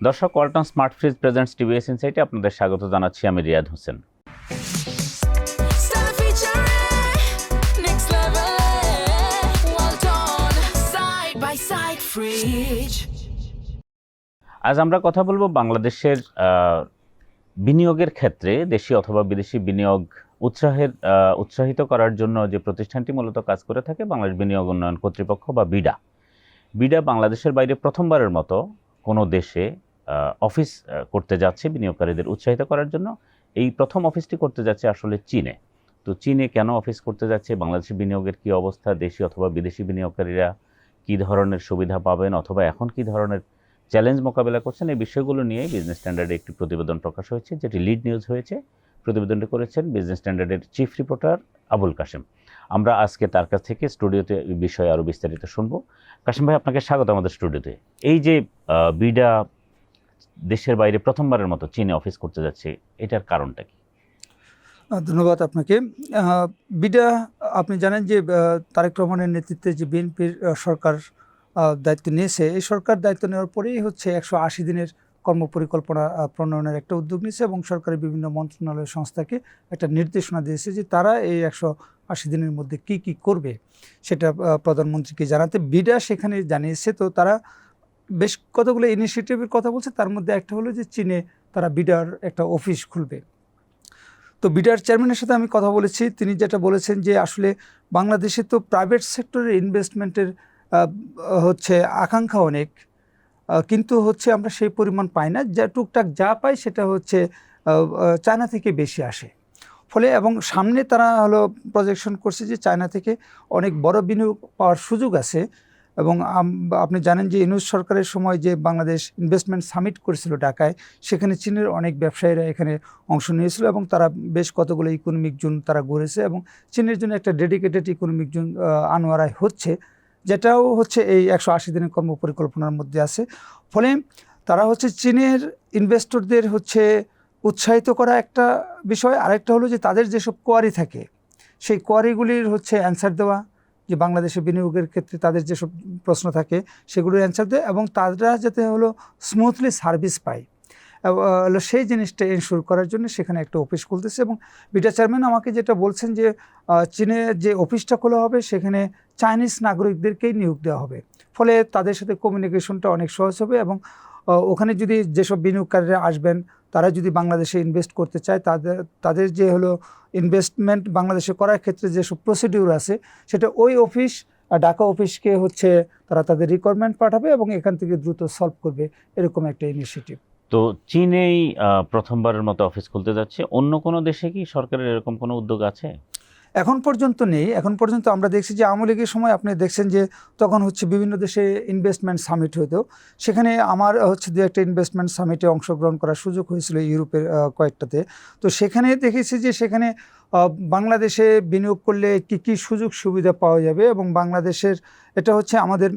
দর্শক, Walton smart fridge presents TVS ইনসাইটে আপনাদের স্বাগত জানাচ্ছি। আমি রিয়াদ হোসেন। আজ আমরা কথা বলবো বাংলাদেশের বিনিয়োগের ক্ষেত্রে দেশি অথবা বিদেশি বিনিয়োগ উৎসাহিত করার জন্য যে প্রতিষ্ঠানটি মূলত কাজ করে থাকে, বাংলাদেশ বিনিয়োগ উন্নয়ন কর্তৃপক্ষ বা বিডা। বিডা বাংলাদেশের বাইরে প্রথমবারের মতো কোনো দেশে অফিস করতে যাচ্ছে বিনিয়োগকারীদের উৎসাহিত করার জন্য। এই প্রথম অফিসটি করতে যাচ্ছে আসলে চীনে। তো চীনে কেন অফিস করতে যাচ্ছে, বাংলাদেশের বিনিয়োগের কি অবস্থা, দেশি অথবা বিদেশি বিনিয়োগকারীরা কি ধরনের সুবিধা পাবেন অথবা এখন কি ধরনের চ্যালেঞ্জ মোকাবেলা করছেন, এই বিষয়গুলো নিয়ে বিজনেস স্ট্যান্ডার্ডে একটি প্রতিবেদন প্রকাশ হয়েছে, যেটি লিড নিউজ হয়েছে। প্রতিবেদনটি করেছেন বিজনেস স্ট্যান্ডার্ডের চিফ রিপোর্টার আবুল কাশেম। আমরা আজকে তার কাছ থেকে স্টুডিওতে এই বিষয়ে আরও বিস্তারিত শুনবো। কাশেম ভাই, আপনাকে স্বাগত আমাদের স্টুডিওতে। এই যে বিডা দেশের বাইরে প্রথমবারের মতো চীনে অফিস করতে যাচ্ছে, এটার কারণটা কি? ধন্যবাদ আপনাকে। বিডা, আপনি জানেন যে তারেক রহমানের নেতৃত্বে যে বিএনপির সরকার দায়িত্ব নিয়েছে, এই সরকার দায়িত্ব নেওয়ার পরেই হচ্ছে 180 দিনের কর্মপরিকল্পনা প্রণয়নের একটা উদ্যোগ নিয়েছে এবং সরকারের বিভিন্ন মন্ত্রণালয় সংস্থাকে একটা নির্দেশনা দিয়েছে যে তারা এই 180 দিনের মধ্যে কি কি করবে সেটা প্রধানমন্ত্রীকে জানাতে বিডা সেখানে জানিয়েছে। তো তারা বেশ কতগুলো ইনিশিয়েটিভের কথা বলছে, তার মধ্যে একটা হলো যে চীনে তারা বিডার একটা অফিস খুলবে। তো বিডার চেয়ারম্যানের সাথে আমি কথা বলেছি, তিনি যেটা বলেছেন যে আসলে বাংলাদেশে তো প্রাইভেট সেক্টরের ইনভেস্টমেন্টের হচ্ছে আকাঙ্ক্ষা অনেক, কিন্তু হচ্ছে আমরা সেই পরিমাণ পাই না। যা টুকটাক যা পাই সেটা হচ্ছে চায়না থেকে বেশি আসে। ফলে এবং সামনে তারা প্রজেকশন করছে যে চায়না থেকে অনেক বড় বিনিয়োগ পাওয়ার সুযোগ আছে। এবং আপনি জানেন যে ইউনূস সরকারের সময় যে বাংলাদেশ ইনভেস্টমেন্ট সামিট করেছিল ঢাকায়, সেখানে চীনের অনেক ব্যবসায়ীরা এখানে অংশ নিয়েছিল এবং তারা বেশ কতগুলো ইকোনমিক জোন তারা গড়েছে এবং চীনের জন্য একটা ডেডিকেটেড ইকোনমিক জোন আনোয়ারায় হচ্ছে, যেটাও হচ্ছে এই 180 দিনের কর্মপরিকল্পনার মধ্যে আছে। ফলে তারা হচ্ছে চীনের ইনভেস্টরদের হচ্ছে উৎসাহিত করা একটা বিষয়। আরেকটা হলো যে তাদের যেসব কোয়ারি থাকে সেই কোয়ারিগুলির হচ্ছে অ্যান্সার দেওয়া, যে বাংলাদেশে বিনিয়োগের ক্ষেত্রে তাদের যেসব প্রশ্ন থাকে সেগুলোর অ্যান্সার দেয় এবং তারা যাতে স্মুথলি সার্ভিস পায়, সেই জিনিসটা এনশিওর করার জন্য সেখানে একটা অফিস খুলতেছে। এবং বিডা চেয়ারম্যান আমাকে যেটা বলছেন যে চীনে যে অফিসটা খোলা হবে সেখানে চাইনিজ নাগরিকদেরকেই নিয়োগ দেওয়া হবে, ফলে তাদের সাথে কমিউনিকেশনটা অনেক সহজ হবে এবং ওখানে যদি যেসব বিনিয়োগকারীরা আসবেন তারা যদি বাংলাদেশে ইনভেস্ট করতে চায়, তাদের যে ইনভেস্টমেন্ট বাংলাদেশে করার ক্ষেত্রে যেসব প্রসিডিউর আছে সেটা ওই অফিস ঢাকা অফিসকে হচ্ছে তারা তাদের রিকোয়ারমেন্ট পাঠাবে এবং এখান থেকে দ্রুত সলভ করবে, এরকম একটা ইনিশিয়েটিভ। তো চীনেই প্রথমবারের মতো অফিস খুলতে যাচ্ছে। অন্য কোনো দেশে কি সরকারের এরকম কোনো উদ্যোগ আছে? এখন পর্যন্ত নেই। এখন পর্যন্ত আমরা দেখছি যে আওয়ামী লীগের সময় আপনি দেখছেন যে তখন হচ্ছে বিভিন্ন দেশে ইনভেস্টমেন্ট সামিট হইতো, সেখানে আমার হচ্ছে দু একটা ইনভেস্টমেন্ট সামিটে অংশগ্রহণ করার সুযোগ হয়েছিল ইউরোপের কয়েকটাতে। তো সেখানে দেখেছি যে সেখানে বাংলাদেশে বিনিয়োগ করলে কী কী সুযোগ সুবিধা পাওয়া যাবে এবং বাংলাদেশের এটা হচ্ছে আমাদের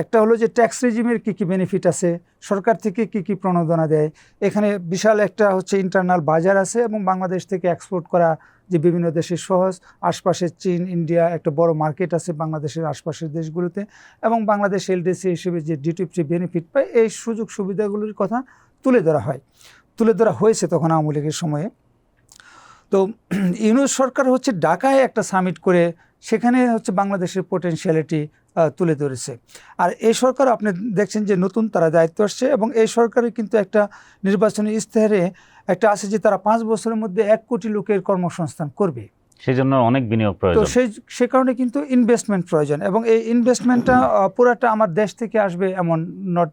একটা হলো যে ট্যাক্স রেজিমের কী কী বেনিফিট আছে, সরকার থেকে কী কী প্রণোদনা দেয়, এখানে বিশাল একটা হচ্ছে ইন্টারনাল বাজার আছে এবং বাংলাদেশ থেকে এক্সপোর্ট করা যে বিভিন্ন দেশের সহজ, আশপাশে চীন, ইন্ডিয়া একটা বড় মার্কেট আছে বাংলাদেশের আশপাশের দেশগুলোতে, এবং বাংলাদেশ এলডিসি হিসেবে যে ডিটিএফসি বেনিফিট পায়, এই সুযোগ সুবিধাগুলোর কথা তুলে ধরা হয়েছে তখন আওয়ামী লীগের সময়ে। তো ইউনূস সরকার হচ্ছে ঢাকায় একটা সামিট করে সেখানে হচ্ছে বাংলাদেশের পোটেনশিয়ালিটি তুলে ধরেছে। আর এই সরকার আপনি দেখছেন যে নতুন তারা দায়িত্ব আসছে এবং এই সরকারের কিন্তু একটা নির্বাচনী ইশতেহারে একটা আছে যে তারা 5 বছরের মধ্যে 1 কোটি লোকের কর্মসংস্থান করবে। সেই জন্য অনেক বিনিয়োগ প্রয়োজন। তো সে কারণে কিন্তু ইনভেস্টমেন্ট প্রয়োজন এবং এই ইনভেস্টমেন্টটা পুরাটা আমার দেশ থেকে আসবে এমন নট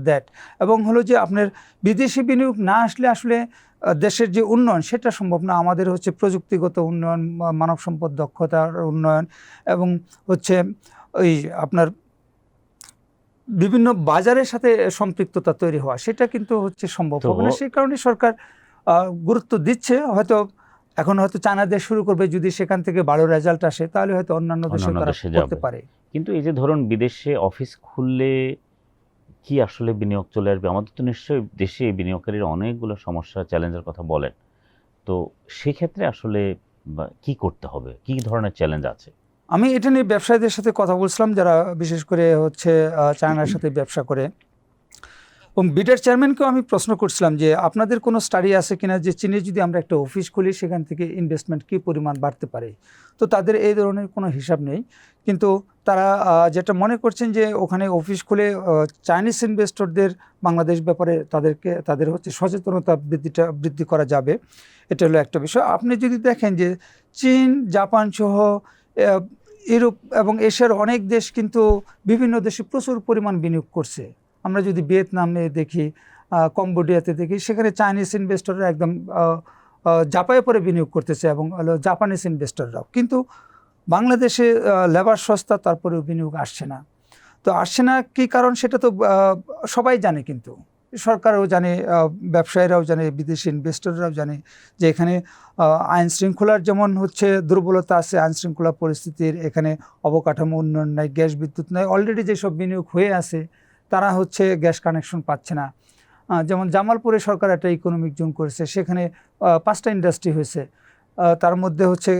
দ্যাট। এবং যে আপনার বিদেশি বিনিয়োগ না আসলে আসলে দেশের যে উন্নয়ন সেটা সম্ভব না। আমাদের হচ্ছে প্রযুক্তিগত উন্নয়ন, মানব সম্পদ দক্ষতার উন্নয়ন এবং হচ্ছে ওই আপনার বিভিন্ন বাজারের সাথে সম্পৃক্ততা তৈরি হওয়া, সেটা কিন্তু হচ্ছে সম্ভব হবে না। সেই কারণে সরকার গুরুত্ব দিচ্ছে। এখন হয়তো চায়না দেশ শুরু করবে, যদি সেখান থেকে ভালো রেজাল্ট আসে তাহলে হয়তো অন্যান্য দেশে তারা করতে পারে। কিন্তু এই যে ধরুন বিদেশে অফিস খুললে কি আসলে বিনিয়োগ চলে আসবে? আমাদের তো নিশ্চয়ই দেশে বিনিয়োগকারীরা অনেকগুলো সমস্যা, চ্যালেঞ্জের কথা বলেন। তো সেক্ষেত্রে আসলে কি করতে হবে, কি ধরনের চ্যালেঞ্জ আছে? আমি এটা নিয়ে ব্যবসায়ীদের সাথে কথা বলছিলাম যারা বিশেষ করে হচ্ছে চায়নার সাথে ব্যবসা করে। এবং বিডের চেয়ারম্যানকেও আমি প্রশ্ন করছিলাম যে আপনাদের কোনো স্টাডি আছে কিনা যে চীনে যদি আমরা একটা অফিস খুলি সেখান থেকে ইনভেস্টমেন্ট কী পরিমাণ বাড়তে পারে। তো তাদের এই ধরনের কোনো হিসাব নেই, কিন্তু তারা যেটা মনে করছেন যে ওখানে অফিস খুলে চাইনিজ ইনভেস্টরদের বাংলাদেশ ব্যাপারে তাদের হচ্ছে সচেতনতা বৃদ্ধি করা যাবে। এটা হলো একটা বিষয়। আপনি যদি দেখেন যে চীন, জাপান সহ ইউরোপ এবং এশিয়ার অনেক দেশ কিন্তু বিভিন্ন দেশে প্রচুর পরিমাণ বিনিয়োগ করছে। আমরা যদি ভিয়েতনামে দেখি, কম্বোডিয়াতে দেখি, সেখানে চাইনিজ ইনভেস্টররা একদম জাপায়ে পরে বিনিয়োগ করতেছে এবং হলো জাপানিজ ইনভেস্টররাও। কিন্তু বাংলাদেশে লেবার সস্তা, তারপরেও বিনিয়োগ আসছে না। তো আসছে না কী কারণ সেটা তো সবাই জানে, কিন্তু সরকারও জানে, ব্যবসায়ীরাও জানে, বিদেশি ইনভেস্টররাও জানে যে এখানে আইন শৃঙ্খলার যেমন হচ্ছে দুর্বলতা আছে, আইন শৃঙ্খলা পরিস্থিতির, এখানে অবকাঠামো উন্নয়ন নাই, গ্যাস বিদ্যুৎ নাই। অলরেডি যেসব বিনিয়োগ হয়ে আছে তারা হচ্ছে গ্যাস কানেকশন পাচ্ছে না। যেমন জামালপুরে সরকার একটা ইকোনমিক জোন করেছে, সেখানে 5টা ইন্ডাস্ট্রি হয়েছে, তার মধ্যে হচ্ছে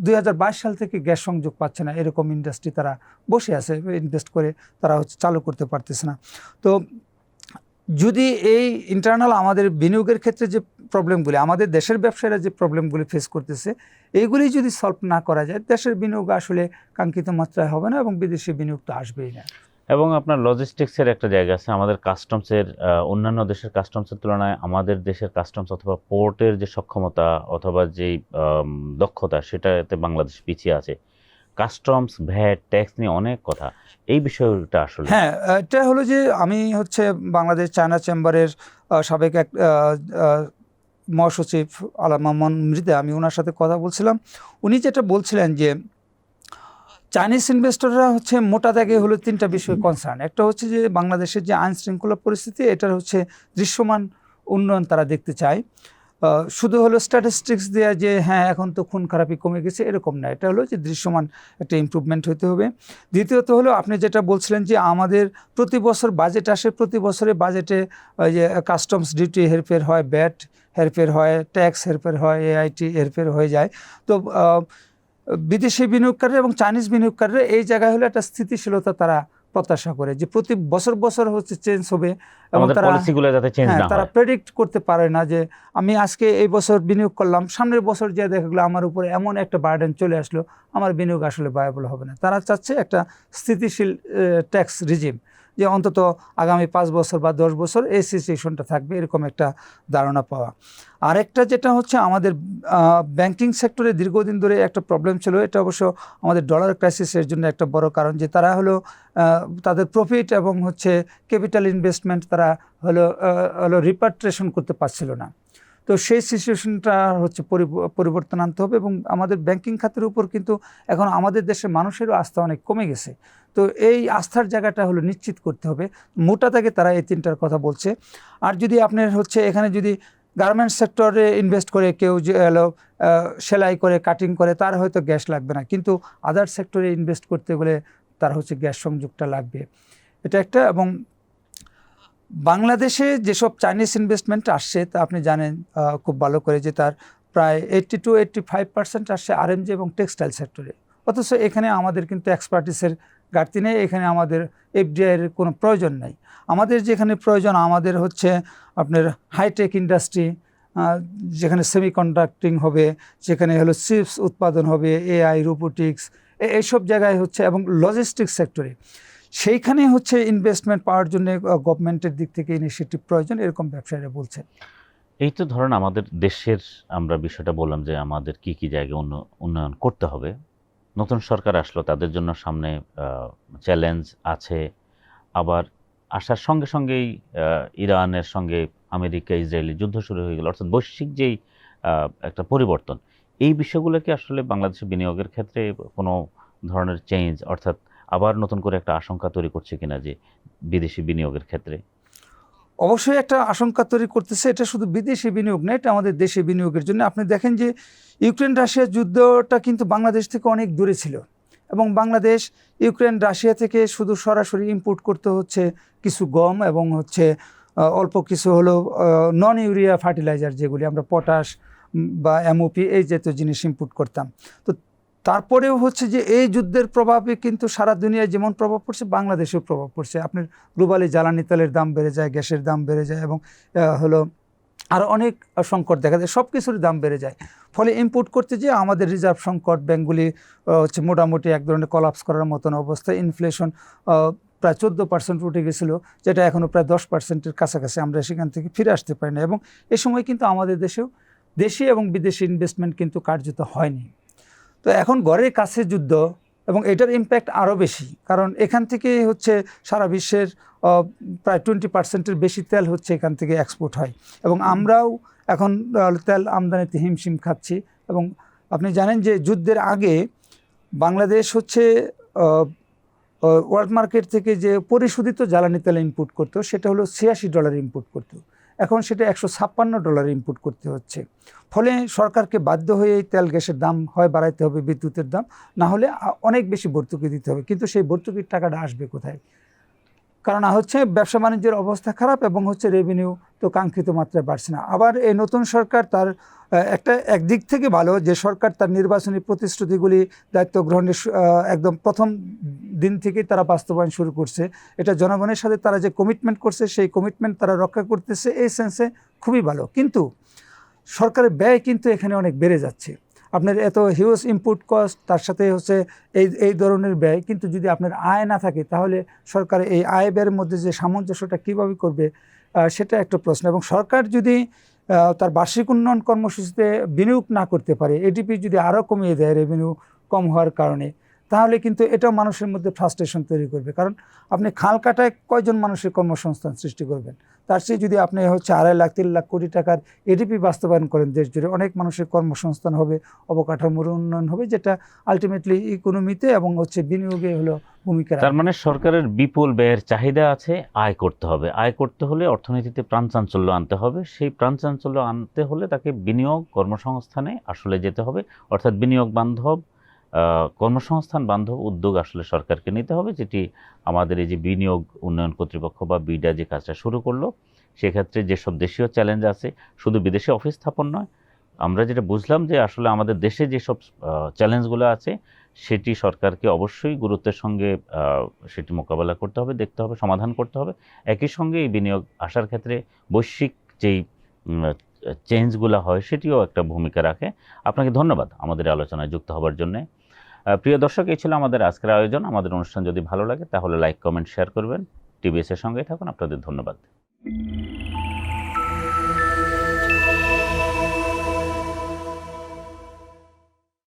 2022 সাল থেকে গ্যাস সংযোগ পাচ্ছে না। এরকম ইন্ডাস্ট্রি তারা বসে আছে, ইনভেস্ট করে তারা হচ্ছে চালু করতে পারতেছে না। তো যদি এই ইন্টারনাল আমাদের বিনিয়োগের ক্ষেত্রে যে প্রবলেমগুলি, আমাদের দেশের ব্যবসায়ীরা যে প্রবলেমগুলি ফেস করতেছে, এইগুলি যদি সলভ না করা যায়, দেশের বিনিয়োগ আসলে কাঙ্ক্ষিত মাত্রায় হবে না এবং বিদেশি বিনিয়োগ তো আসবেই না। এবং আপনার লজিস্টিক্সের একটা জায়গা আছে, আমাদের কাস্টমসের অন্যান্য দেশের কাস্টমসের তুলনায় আমাদের দেশের কাস্টমস অথবা পোর্টের যে সক্ষমতা অথবা যেই দক্ষতা, সেটাতে বাংলাদেশ পিছিয়ে আছে। কাস্টমস, ভ্যাট, ট্যাক্স নিয়ে অনেক কথা, এই বিষয়টা আসলে। হ্যাঁ, এটা হলো যে আমি হচ্ছে বাংলাদেশ চায়না চেম্বারের সাবেক এক মহাসচিব আলামা মৃদা, আমি ওনার সাথে কথা বলছিলাম। উনি যেটা বলছিলেন যে চাইনিজ ইনভেস্টররা হচ্ছে মোটা দাগে হলো 3টা বিষয় কনসার্ন। একটা হচ্ছে যে বাংলাদেশের যে আইন শৃঙ্খলা পরিস্থিতি, এটার হচ্ছে দৃশ্যমান উন্নয়ন তারা দেখতে চায়। শুধু হলো স্ট্যাটিস্টিক্স দেওয়া যে হ্যাঁ এখন তো খুন খারাপি কমে গেছে, এরকম না। এটা হলো যে দৃশ্যমান একটা ইমপ্রুভমেন্ট হতে হবে। দ্বিতীয়ত হলো আপনি যেটা বলছিলেন যে আমাদের প্রতি বছর বাজেট আসে, প্রতি বছরে বাজেটে যে কাস্টমস ডিউটি হেরফের হয়, ব্যাট হেরফের হয়, ট্যাক্স হেরফের হয়, এআইটি হেরফের হয়ে যায়। তো বিদেশি বিনিয়োগকারী এবং চাইনিজ বিনিয়োগকারীরা এই জায়গায় হলো একটা স্থিতিশীলতা তারা প্রত্যাশা করে যে প্রতি বছর হচ্ছে চেঞ্জ হবে এবং তারা প্রেডিক্ট করতে পারে না যে আমি আজকে এই বছর বিনিয়োগ করলাম, সামনের বছর যে দেখা গেলো আমার উপরে এমন একটা বার্ডেন চলে আসলো, আমার বিনিয়োগ আসলে ভায়াবল হবে না। তারা চাচ্ছে একটা স্থিতিশীল ট্যাক্স রিজিম, যে অন্তত আগামী 5 বছর বা 10 বছর এই সিচুয়েশনটা থাকবে, এরকম একটা ধারণা পাওয়া। আরেকটা যেটা হচ্ছে আমাদের ব্যাংকিং সেক্টরে দীর্ঘদিন ধরে একটা প্রবলেম ছিল, এটা অবশ্য আমাদের ডলার ক্রাইসিসের জন্য একটা বড় কারণ, যে তারা হলো তাদের প্রফিট এবং হচ্ছে ক্যাপিটাল ইনভেস্টমেন্ট তারা হলো রিপাট্রিয়েশন করতে পারছিল না। তো সেই সিচুয়েশনটা হচ্ছে পরিবর্তন আনতে হবে এবং আমাদের ব্যাংকিং খাতের উপর কিন্তু এখন আমাদের দেশের মানুষেরও আস্থা অনেক কমে গেছে। তো এই আস্থার জায়গাটা হলো নিশ্চিত করতে হবে। মোটা থেকে তারা এই 3টার কথা বলছে। আর যদি আপনার হচ্ছে এখানে যদি গার্মেন্টস সেক্টরে ইনভেস্ট করে কেউ যে সেলাই করে, কাটিং করে, তার হয়তো গ্যাস লাগবে না, কিন্তু আদার সেক্টরে ইনভেস্ট করতে গেলে তার হচ্ছে গ্যাস সংযোগটা লাগবে, এটা একটা। এবং বাংলাদেশে যেসব চাইনিজ ইনভেস্টমেন্ট আসছে তা আপনি জানেন খুব ভালো করে যে তার প্রায় 80-85% আসছে আরএমজি এবং টেক্সটাইল সেক্টরে। অথচ এখানে আমাদের কিন্তু এক্সপার্টিসের ঘাটতি নেই, এখানে আমাদের এফডিআইয়ের কোনো প্রয়োজন নাই। আমাদের যেখানে প্রয়োজন আমাদের হচ্ছে আপনার হাইটেক ইন্ডাস্ট্রি, যেখানে সেমিকন্ডাক্টিং হবে, যেখানে হলো চিপস উৎপাদন হবে, এআই, রোবোটিক্স, এইসব জায়গায় হচ্ছে, এবং লজিস্টিক্স সেক্টরে সেইখানে হচ্ছে ইনভেস্টমেন্ট পাওয়ার জন্য গভর্নমেন্টের দিক থেকে ইনিশিয়েটিভ প্রয়োজন, এরকম ব্যবসায়ীরা বলছে। এই তো ধরেন আমাদের দেশের, আমরা বিষয়টা বললাম যে আমাদের কি কি জায়গায় উন্নয়ন করতে হবে। নতুন সরকার আসলো, তাদের জন্য সামনে চ্যালেঞ্জ আছে। আবার আসার সঙ্গে সঙ্গেই ইরানের সঙ্গে আমেরিকা ইসরায়েলি যুদ্ধ শুরু হয়ে গেল, অর্থাৎ বৈশ্বিক যেই একটা পরিবর্তন, এই বিষয়গুলোকে আসলে বাংলাদেশের বিনিয়োগের ক্ষেত্রে কোনো ধরনের চেঞ্জ, অর্থাৎ আবার নতুন করে একটা আশঙ্কা তৈরি করছে কিনা যে বিদেশি বিনিয়োগের ক্ষেত্রে? অবশ্যই একটা আশঙ্কা তৈরি করতেছে। এটা শুধু বিদেশি বিনিয়োগ না, এটা আমাদের দেশে বিনিয়োগের জন্য। আপনি দেখেন যে ইউক্রেন রাশিয়া যুদ্ধটা কিন্তু বাংলাদেশ থেকে অনেক দূরে ছিল এবং বাংলাদেশ ইউক্রেন রাশিয়া থেকে শুধু সরাসরি ইম্পোর্ট করতে হচ্ছে কিছু গম এবং হচ্ছে অল্প কিছু হলো নন ইউরিয়া ফার্টিলাইজার, যেগুলি আমরা পটাশ বা এমওপি এই জাতীয় জিনিস ইম্পোর্ট করতাম। তো তারপরেও হচ্ছে যে এই যুদ্ধের প্রভাবে কিন্তু সারা দুনিয়ায় যেমন প্রভাব পড়ছে, বাংলাদেশেও প্রভাব পড়ছে। আপনার গ্লোবালি জ্বালানি তেলের দাম বেড়ে যায়, গ্যাসের দাম বেড়ে যায়, এবং হলো আরও অনেক সংকট দেখা যায়, সব কিছুরই দাম বেড়ে যায়। ফলে ইম্পোর্ট করতে যেয়ে আমাদের রিজার্ভ সংকট, ব্যাঙ্কগুলি হচ্ছে মোটামুটি এক ধরনের কলাপস করার মতন অবস্থা। ইনফ্লেশন প্রায় 14% উঠে গেছিলো, যেটা এখনও প্রায় 10%-এর কাছাকাছি। আমরা সেখান থেকে ফিরে আসতে পারি না, এবং এ সময় কিন্তু আমাদের দেশেও দেশি এবং বিদেশি ইনভেস্টমেন্ট কিন্তু কার্যত হয়নি। তো এখন ঘরের কাছে যুদ্ধ, এবং এটার ইম্প্যাক্ট আরও বেশি, কারণ এখান থেকে হচ্ছে সারা বিশ্বের প্রায় 20%-এর বেশি তেল হচ্ছে এখান থেকে এক্সপোর্ট হয়, এবং আমরাও এখন তেল আমদানিতে হিমশিম খাচ্ছি। এবং আপনি জানেন যে যুদ্ধের আগে বাংলাদেশ হচ্ছে ওয়ার্ল্ড মার্কেট থেকে যে পরিশোধিত জ্বালানি তেল ইম্পোর্ট করতো, সেটা হলো $86 ইম্পোর্ট করতো, এখন সেটা $156 ইম্পোর্ট করতে হচ্ছে। ফলে সরকারকে বাধ্য হয়ে এই তেল গ্যাসের দাম হয় বাড়াইতে হবে, বিদ্যুতের দাম, না হলে অনেক বেশি ভর্তুকি দিতে হবে। কিন্তু সেই ভর্তুকির টাকাটা আসবে কোথায়? কারণ হচ্ছে ব্যবসা বাণিজ্যের অবস্থা খারাপ, এবং হচ্ছে রেভিনিউ তো কাঙ্ক্ষিত মাত্রায় বাড়ছে না। আবার এই নতুন সরকার তার একদিক থেকে ভালো যে সরকার তার নির্বাচনী প্রতিশ্রুতিগুলি দায়িত্ব গ্রহণের একদম প্রথম দিন থেকেই তারা বাস্তবায়ন শুরু করছে। এটা জনগণের সাথে তারা যে কমিটমেন্ট করছে, সেই কমিটমেন্ট তারা রক্ষা করতেছে, এই সেন্সে খুবই ভালো। কিন্তু সরকারের ব্যয় কিন্তু এখানে অনেক বেড়ে যাচ্ছে। আপনার এত হিউজ ইনপুট কস্ট, তার সাথে হচ্ছে এই ধরনের ব্যয়, কিন্তু যদি আপনার আয় না থাকে, তাহলে সরকার এই আয় ব্যয়ের মধ্যে যে সামঞ্জস্যটা কীভাবে করবে, সেটা একটা প্রশ্ন। এবং সরকার যদি তার বার্ষিক উন্নয়ন কর্মসূচিতে বিনিয়োগ না করতে পারে, এডিপি যদি আরও কমিয়ে দেয় রেভিনিউ কম হওয়ার কারণে, তাহলে কিন্তু এটাও মানুষের মধ্যে ফ্রাস্ট্রেশন তৈরি করবে। কারণ আপনি খাল কাটায় কয়জন মানুষের কর্মসংস্থান সৃষ্টি করবেন? তার চেয়ে যদি আপনি হচ্ছে 2.5 লাখ 3 লাখ কোটি টাকার এডিপি বাস্তবায়ন করেন দেশ জুড়ে, অনেক মানুষের কর্মসংস্থান হবে, অবকাঠামোর উন্নয়ন হবে, যেটা আলটিমেটলি ইকোনমিতে এবং হচ্ছে বিনিয়োগে হলো ভূমিকা রাখবে। তার মানে সরকারের বিপুল ব্যয়ের চাহিদা আছে, আয় করতে হবে। আয় করতে হলে অর্থনীতিতে প্রাণচাঞ্চল্য আনতে হবে। সেই প্রাণচাঞ্চল্য আনতে হলে তাকে বিনিয়োগ, কর্মসংস্থানে আসলে যেতে হবে। অর্থাৎ বিনিয়োগ বান্ধব, কর্মসংস্থান বান্ধব উদ্যোগ আসলে সরকারকে নিতে হবে, যেটি আমাদের এই যে বিনিয়োগ উন্নয়ন কর্তৃপক্ষ বা বিডা যে কাজটা শুরু করলো, সেক্ষেত্রে যেসব দেশীয় চ্যালেঞ্জ আছে, শুধু বিদেশে অফিস স্থাপন নয়, আমরা যেটা বুঝলাম যে আসলে আমাদের দেশে যেসব চ্যালেঞ্জগুলো আছে, সেটি সরকারকে অবশ্যই গুরুত্বের সঙ্গে সেটি মোকাবেলা করতে হবে, দেখতে হবে, সমাধান করতে হবে। একই সঙ্গে এই বিনিয়োগ আসার ক্ষেত্রে বৈশ্বিক যেই চেঞ্জগুলো হয়, সেটিও একটা ভূমিকা রাখে। আপনাকে ধন্যবাদ আমাদের আলোচনায় যুক্ত হবার জন্য। প্রিয় দর্শক, এই ছিল আমাদের আজকের আয়োজন। আমাদের অনুষ্ঠান যদি ভালো লাগে, তাহলে লাইক, কমেন্ট, শেয়ার করবেন। টিবিএস এর সঙ্গেই থাকুন। আপনাদের ধন্যবাদ।